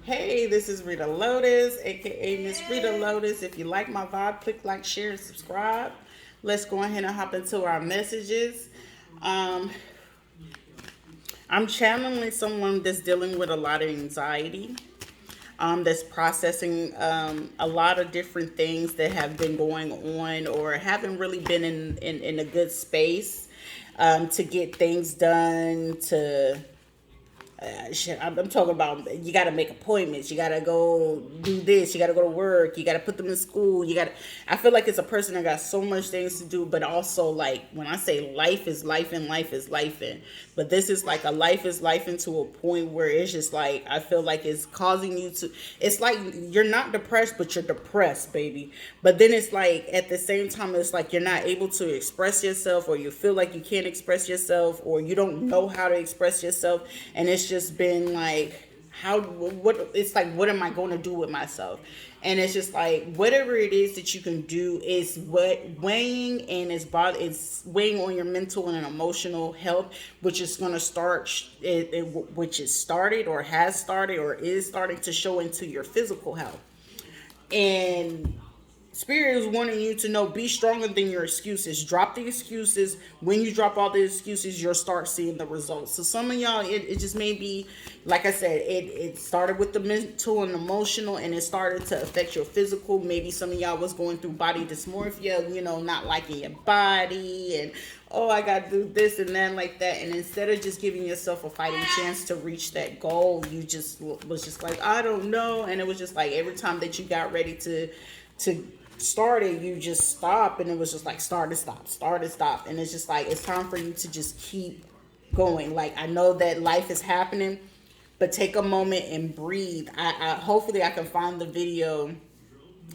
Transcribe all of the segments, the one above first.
Hey, this is Rita Lotus, aka Miss Rita Lotus. If you like my vibe, click like, share, and subscribe. Let's go ahead and hop into our messages. Um, I'm channeling someone that's dealing with a lot of anxiety, that's processing a lot of different things that have been going on or haven't really been in a good space to get things done, to shit, I'm talking about you got to make appointments. You got to go do this. You got to go to work. You got to put them in school. You got to. I feel like it's a person that got so much things to do, but also like when I say life is life and life is life in, but this is like a life is life into a point where it's just like I feel like it's causing you to. It's like you're not depressed, but you're depressed, baby. But then it's like at the same time, it's like you're not able to express yourself, or you feel like you can't express yourself, or you don't know how to express yourself, and it's just been like how what it's like what am I going to do with myself, and it's just like whatever it is that you can do is what weighing, and it's weighing on your mental and emotional health, which is going to which is started or has started or is starting to show into your physical health. And Spirit is wanting you to know, be stronger than your excuses. Drop the excuses. When you drop all the excuses, you'll start seeing the results. So some of y'all, it just may be, like I said, it started with the mental and emotional, and it started to affect your physical. Maybe some of y'all was going through body dysmorphia, not liking your body, and oh, I got to do this and that like that. And instead of just giving yourself a fighting chance to reach that goal, you just was just like, I don't know. And it was just like every time that you got ready to started, you just stop, and it was just like start and stop, start and stop, and it's just like it's time for you to just keep going. Like I know that life is happening, but take a moment and breathe. I hopefully I can find the video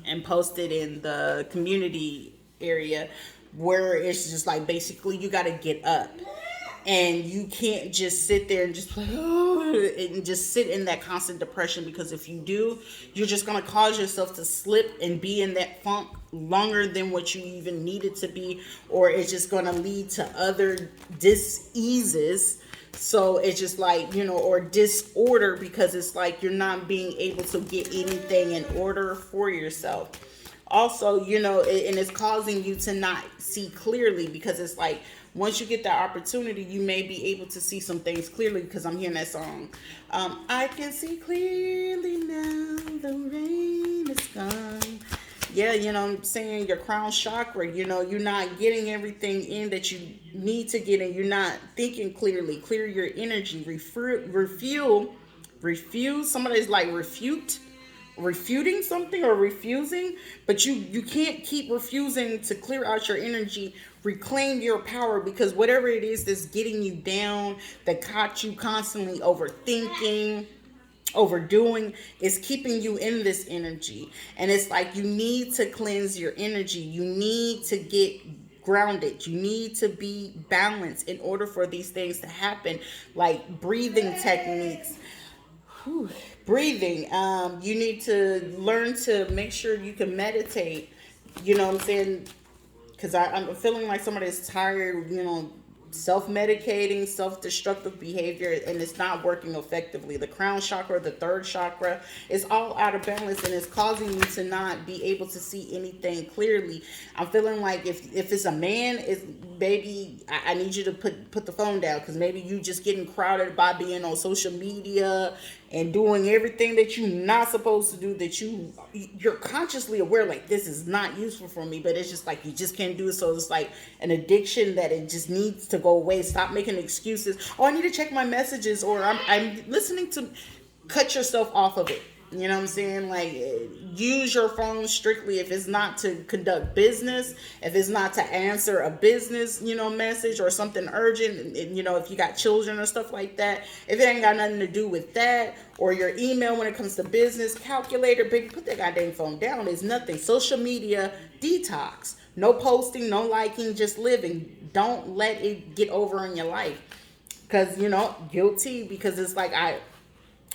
and post it in the community area where it's just like basically you got to get up, and you can't just sit there and just and just sit in that constant depression, because if you do, you're just going to cause yourself to slip and be in that funk longer than what you even need it to be, or it's just going to lead to other diseases. So it's just like, or disorder, because it's like you're not being able to get anything in order for yourself. Also, and it's causing you to not see clearly, because it's like once you get that opportunity, you may be able to see some things clearly, because I'm hearing that song. I can see clearly now, the rain is gone. Yeah, I'm saying your crown chakra, you're not getting everything in that you need to get in. You're not thinking clearly. Clear your energy. Refuse. Somebody's like refuting something or refusing, but you can't keep refusing to clear out your energy. Reclaim your power, because whatever it is that's getting you down, that caught you constantly overthinking, overdoing, is keeping you in this energy. And it's like you need to cleanse your energy. You need to get grounded. You need to be balanced in order for these things to happen, like breathing techniques. Whew. Breathing. You need to learn to make sure you can meditate. You know what I'm saying? Because I'm feeling like somebody is tired, self-medicating, self-destructive behavior, and it's not working effectively. The crown chakra, the third chakra, is all out of balance, and it's causing you to not be able to see anything clearly. I'm feeling like if it's a man, it's baby, I need you to put the phone down, because maybe you just getting crowded by being on social media and doing everything that you're not supposed to do, that you're consciously aware, like, this is not useful for me, but it's just like you just can't do it. So it's like an addiction that it just needs to go away. Stop making excuses. Oh, I need to check my messages, or I'm listening to. Cut yourself off of it. You know what I'm saying? Like, use your phone strictly if it's not to conduct business, if it's not to answer a business, message or something urgent, if you got children or stuff like that. If it ain't got nothing to do with that, or your email when it comes to business, calculator, big, put that goddamn phone down. There's nothing. Social media, detox. No posting, no liking, just living. Don't let it get over in your life. Because, guilty, because it's like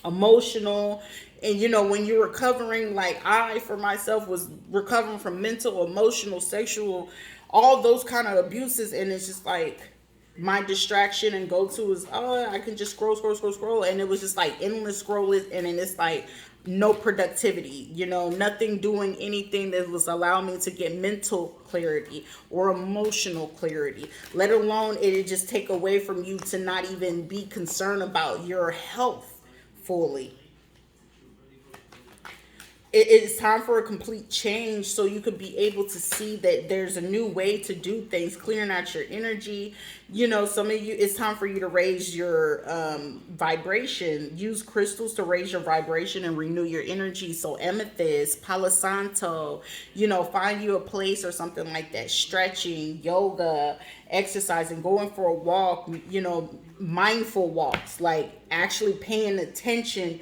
emotional. And when you're recovering, like I for myself was recovering from mental, emotional, sexual, all those kind of abuses, and it's just like my distraction and go to is, oh, I can just scroll, and it was just like endless scrolling, and then it's like no productivity, nothing doing anything that was allowing me to get mental clarity or emotional clarity, let alone it just take away from you to not even be concerned about your health fully. It's time for a complete change so you could be able to see that there's a new way to do things, clearing out your energy. Some of you, it's time for you to raise your vibration. Use crystals to raise your vibration and renew your energy. So amethyst, palo santo, find you a place or something like that. Stretching, yoga, exercising, going for a walk, mindful walks, like actually paying attention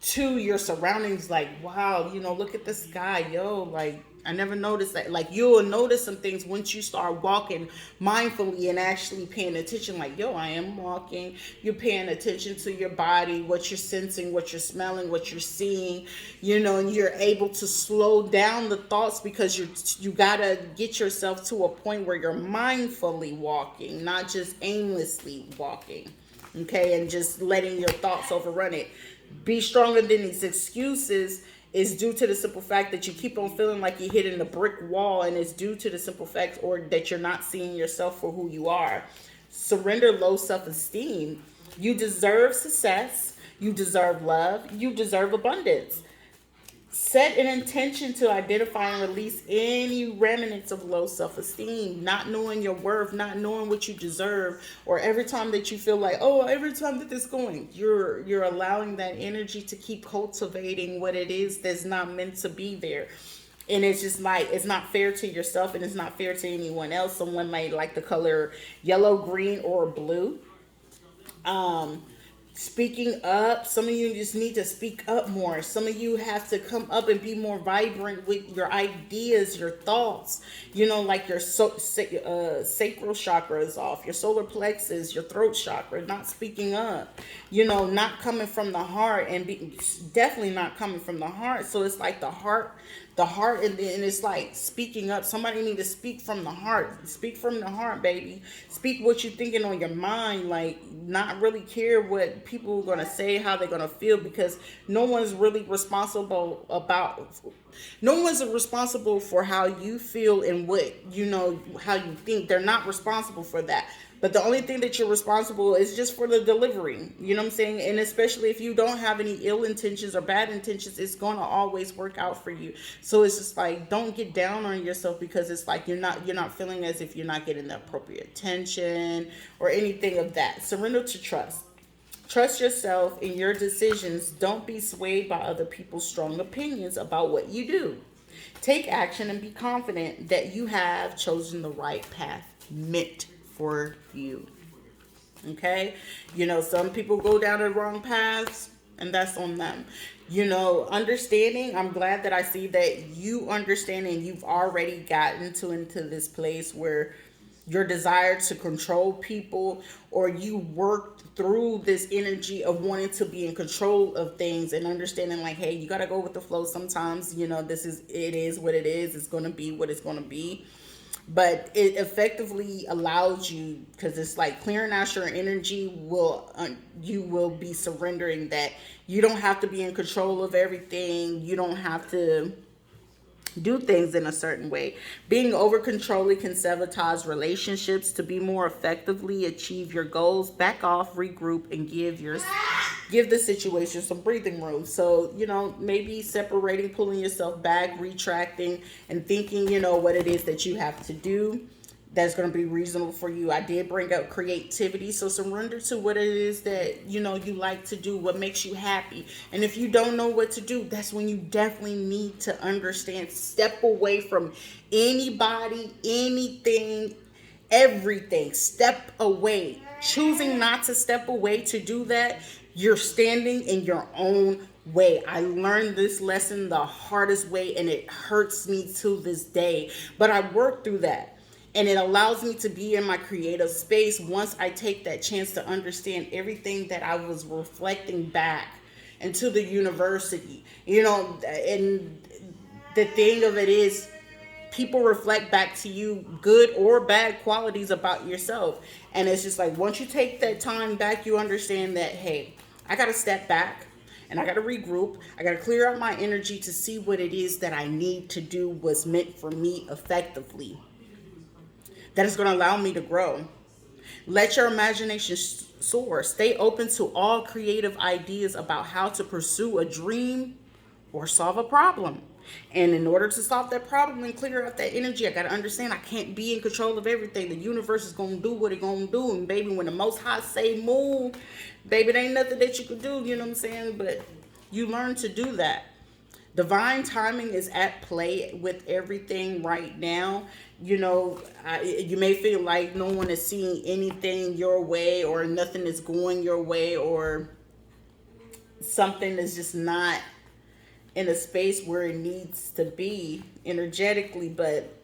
to your surroundings. Like, wow, look at the sky, yo, like I never noticed that. Like, you'll notice some things once you start walking mindfully and actually paying attention. Like, yo, I am walking. You're paying attention to your body, what you're sensing, what you're smelling, what you're seeing, and you're able to slow down the thoughts because you gotta get yourself to a point where you're mindfully walking, not just aimlessly walking. Okay, and just letting your thoughts overrun it. Be stronger than these excuses is due to the simple fact that you keep on feeling like you're hitting a brick wall, and it's due to the simple fact or that you're not seeing yourself for who you are. Surrender low self-esteem. You deserve success. You deserve love. You deserve abundance. Set an intention to identify and release any remnants of low self-esteem, not knowing your worth, not knowing what you deserve, or every time that you feel like, oh, every time that this going, you're allowing that energy to keep cultivating what it is that's not meant to be there. And it's just like, it's not fair to yourself, and it's not fair to anyone else. Someone might like the color yellow, green, or blue. Speaking up, some of you just need to speak up more. Some of you have to come up and be more vibrant with your ideas, your thoughts. Like your sacral chakra is off, your solar plexus, your throat chakra, not speaking up. Not coming from the heart, and definitely not coming from the heart. So it's like the heart, and then it's like speaking up. Somebody need to speak from the heart. Speak from the heart, baby. Speak what you're thinking on your mind. Like, not really care what people are going to say, how they're going to feel, because no one's really responsible for how you feel and what, how you think. They're not responsible for that. But the only thing that you're responsible is just for the delivery. You know what I'm saying? And especially if you don't have any ill intentions or bad intentions, it's going to always work out for you. So it's just like, don't get down on yourself because it's like you're not feeling as if you're not getting the appropriate attention or anything of that. Surrender to trust. Trust yourself in your decisions. Don't be swayed by other people's strong opinions about what you do. Take action and be confident that you have chosen the right path meant for you. Okay? Some people go down the wrong paths, and that's on them. Understanding, I'm glad that I see that you understand, and you've already gotten into this place where your desire to control people, or you worked through this energy of wanting to be in control of things, and understanding like, hey, you got to go with the flow sometimes. It is what it is. It's going to be what it's going to be. But it effectively allows you, because it's like clearing out your energy you will be surrendering that you don't have to be in control of everything. You don't have to do things in a certain way. Being over controlling can sabotage relationships. To be more effectively achieve your goals, back off, regroup, and give the situation some breathing room. So, maybe separating, pulling yourself back, retracting, and thinking, what it is that you have to do that's going to be reasonable for you. I did bring up creativity. So surrender to what it is that, you like to do, what makes you happy. And if you don't know what to do, that's when you definitely need to understand. Step away from anybody, anything, everything. Step away. Choosing not to step away to do that, you're standing in your own way. I learned this lesson the hardest way, and it hurts me to this day. But I worked through that. And it allows me to be in my creative space once I take that chance to understand everything that I was reflecting back into the university. And the thing of it is, people reflect back to you good or bad qualities about yourself. And it's just like, once you take that time back, you understand that, hey, I got to step back and I got to regroup. I got to clear out my energy to see what it is that I need to do what's meant for me effectively. That is going to allow me to grow. Let your imagination soar. Stay open to all creative ideas about how to pursue a dream or solve a problem. And in order to solve that problem and clear out that energy, I got to understand I can't be in control of everything. The universe is going to do what it's going to do. And baby, when the Most High say move, baby, there ain't nothing that you can do, you know what I'm saying? But you learn to do that. Divine timing is at play with everything right now. You know, you may feel like no one is seeing anything your way, or nothing is going your way, or something is just not in a space where it needs to be energetically. But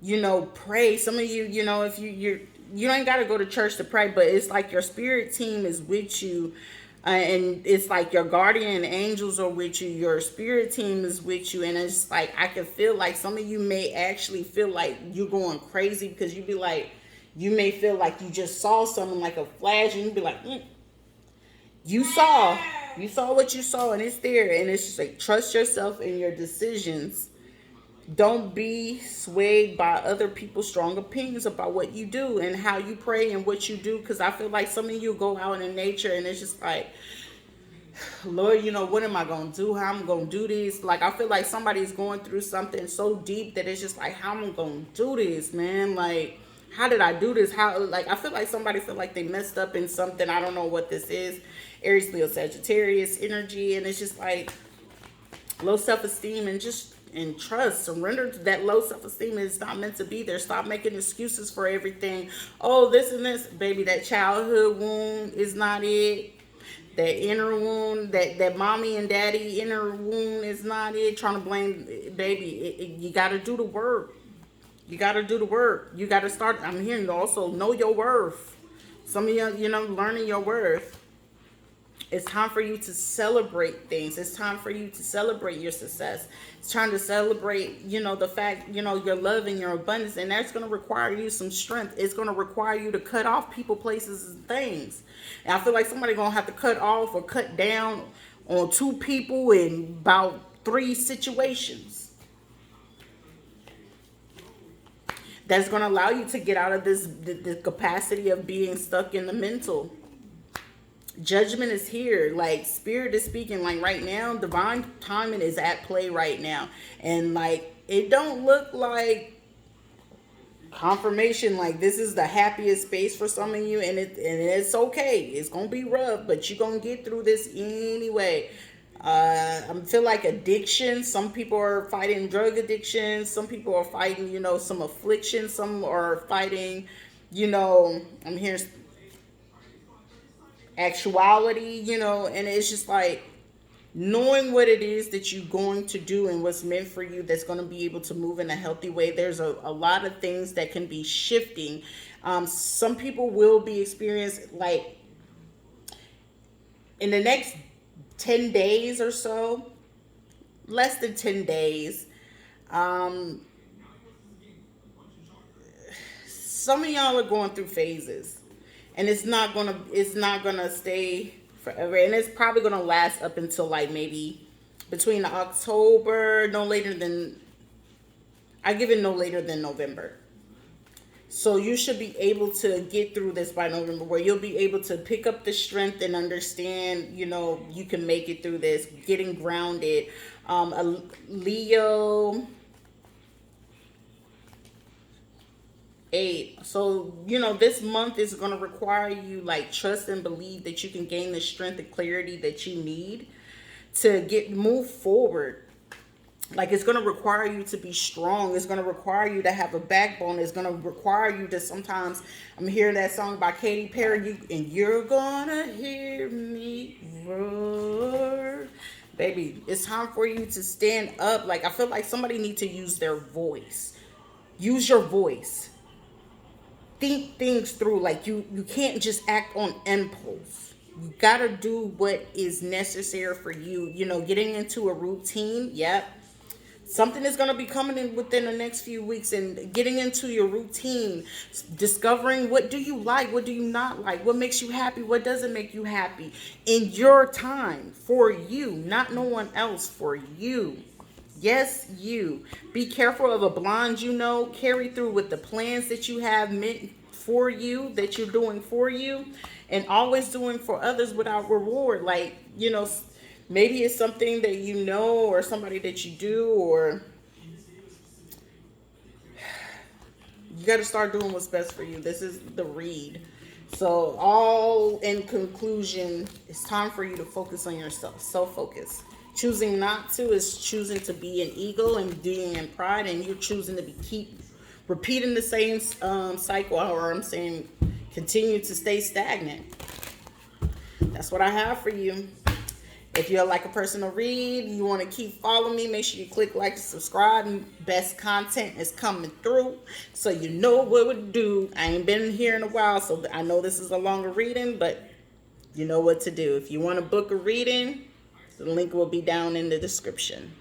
you know, pray. Some of you, you know, if you ain't got to go to church to pray, but it's like your spirit team is with you. And it's like your guardian angels are with you, your spirit team is with you, and it's like I can feel like some of you may actually feel like you're going crazy, because you be like, you may feel like you just saw something like a flash, and you be like, you saw what you saw, and it's there. And it's just like, trust yourself in your decisions. Don't be swayed by other people's strong opinions about what you do and how you pray and what you do. Because I feel like some of you go out in nature and it's just like, Lord, you know, what am I going to do? How I'm going to do this? Like, I feel like somebody's going through something so deep that it's just like, how am I going to do this, man? Like, how did I do this? How, like, I feel like somebody feel like they messed up in something. I don't know what this is. Aries, Leo, Sagittarius energy. And it's just like low self-esteem and trust. Surrender to that low self-esteem. Is not meant to be there. Stop making excuses for everything. Oh, this and this. Baby, that childhood wound is not it. That inner wound, that mommy and daddy inner wound is not it. Trying to blame, baby, you got to do the work. You got to do the work. You got to start. I'm hearing you also know your worth. Some of you, you know, learning your worth. It's time for you to celebrate things. It's time for you to celebrate your success. It's time to celebrate, you know, the fact, you know, your love and your abundance. And that's going to require you some strength. It's going to require you to cut off people, places, and things. And I feel like somebody's going to have to cut off or cut down on 2 people in about 3 situations. That's going to allow you to get out of the capacity of being stuck in the mental. Judgment is here. Like, spirit is speaking. Like, right now, divine timing is at play right now. And like, it don't look like confirmation. Like, this is the happiest space for some of you, and it's okay. It's gonna be rough, but you're gonna get through this anyway. I feel like addiction. Some people are fighting drug addiction. Some people are fighting, you know, some affliction. Some are fighting, you know, I'm hearing actuality, you know. And it's just like knowing what it is that you're going to do and what's meant for you, that's going to be able to move in a healthy way. There's a lot of things that can be shifting. Some people will be experienced, like, in the next 10 days or so, less than 10 days, some of y'all are going through phases, and it's not gonna stay forever, and it's probably gonna last up until like maybe between October, no later than, I give it no later than November. So you should be able to get through this by November, where you'll be able to pick up the strength and understand, you know, you can make it through this, getting grounded. A Leo 8. So, you know, this month is going to require you, like, trust and believe that you can gain the strength and clarity that you need to move forward. Like, it's going to require you to be strong. It's going to require you to have a backbone. It's going to require you to sometimes, I'm hearing that song by Katy Perry, and you're going to hear me roar. Baby, it's time for you to stand up. Like, I feel like somebody needs to use their voice. Use your voice. Think things through. Like, you can't just act on impulse. You got to do what is necessary for you. You know, getting into a routine, yep. Something is going to be coming in within the next few weeks, and getting into your routine, discovering what do you like, what do you not like, what makes you happy, what doesn't make you happy in your time, for you, not no one else, for you. Yes, you. Be careful of a blind, carry through with the plans that you have meant for you, that you're doing for you, and always doing for others without reward. Like, maybe it's something that or somebody that you do, or you got to start doing what's best for you. This is the read. So, all in conclusion, it's time for you to focus on yourself. Self-focus. Choosing not to is choosing to be in ego and being in pride, and you're choosing to keep repeating the same cycle, or I'm saying continue to stay stagnant. That's what I have for you. If you're like a person to read, you want to keep following me, make sure you click like and subscribe. Best content is coming through, so you know what to do. I ain't been here in a while, so I know this is a longer reading, but you know what to do. If you want to book a reading, the link will be down in the description.